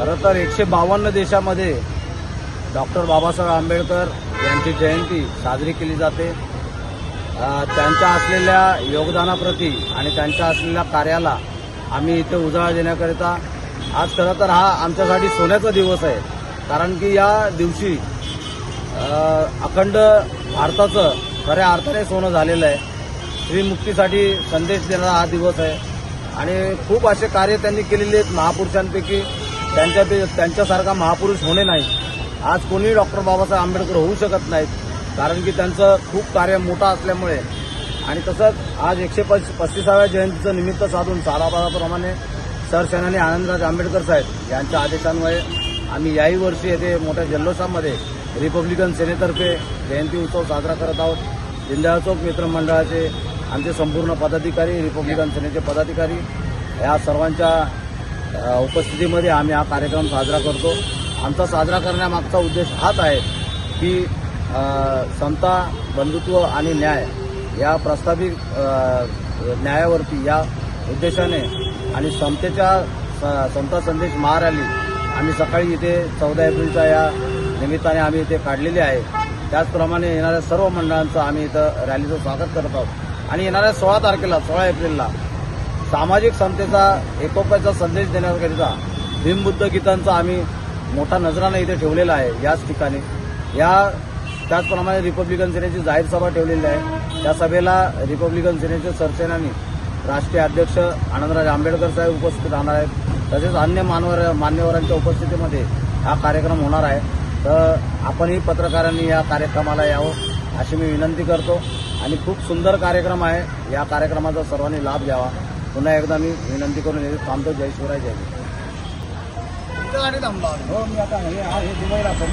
खरं तर 152 देशामध्ये डॉक्टर बाबासाहेब आंबेडकर यांची जयंती साजरी केली जाते। त्यांच्या असलेल्या योगदानाप्रती आणि त्यांच्या असलेल्या कार्याला आम्ही इथे उजाळा देण्याकरिता आज खरं तर हा आमच्यासाठी सोन्याचा दिवस आहे। कारण की या दिवशी अखंड भारताचं खऱ्या अर्थाने सोनं झालेलं आहे। श्रीमुक्तीसाठी संदेश देणारा हा दिवस आहे आणि खूप असे कार्य त्यांनी केलेले आहेत महापुरुषांपैकी। त्यांच्यासारखा महापुरुष होणे नाही। आज कोणी डॉक्टर बाबासाहेब आंबेडकर होऊ शकत नाहीत, कारण की त्यांचं खूप कार्य मोठं असल्यामुळे। आणि तसंच आज 135व्या जयंतीचं निमित्त साधून सालाबादाप्रमाणे सरसेनानी आनंदराज आंबेडकर साहेब यांच्या आदेशान्वये आम्ही याही वर्षी येथे मोठ्या जल्लोषामध्ये रिपब्लिकन सेनेतर्फे जयंती उत्सव साजरा करत आहोत। दीनदयाळ चौक मित्रमंडळाचे आमचे संपूर्ण पदाधिकारी, रिपब्लिकन सेनेचे पदाधिकारी या सर्वांच्या उपस्थितीमध्ये आम्ही हा कार्यक्रम साजरा करतो। आमचा साजरा करण्यामागचा उद्देश हाच आहे की समता, बंधुत्व आणि न्याय या प्रस्तावित न्यायावरती या उद्देशाने आणि समता संदेश महारॅली आम्ही सकाळी इथे 14 एप्रिलच्या या निमित्ताने आम्ही इथे काढलेली आहे। त्याचप्रमाणे येणाऱ्या सर्व मंडळांचं आम्ही इथं रॅलीचं स्वागत करत आहोत। आणि येणाऱ्या 16 तारखेला 16 एप्रिलला सामाजिक समतेचा, एकोप्याचा संदेश देण्याकरिता भीमबुद्ध गीतांचा आम्ही मोठा नजराणा इथे ठेवलेला आहे याच ठिकाणी। त्याचप्रमाणे रिपब्लिकन सेनेची जाहीर सभा ठेवलेली आहे। त्या सभेला रिपब्लिकन सेनेचे सरसेनानी राष्ट्रीय अध्यक्ष आनंदराज आंबेडकर साहेब उपस्थित राहणार आहेत। तसेच अन्य मान्यवरांच्या उपस्थितीमध्ये हा कार्यक्रम होणार आहे। तर आपणही पत्रकारांनी या कार्यक्रमाला यावं अशी मी विनंती करतो। आणि खूप सुंदर कार्यक्रम आहे, या कार्यक्रमाचा सर्वांनी लाभ घ्यावा पुन्हा एकदा मी विनंती करून थांबतो। जय शिवराय, जय भीम। हो, मी आता हे दुबईला पण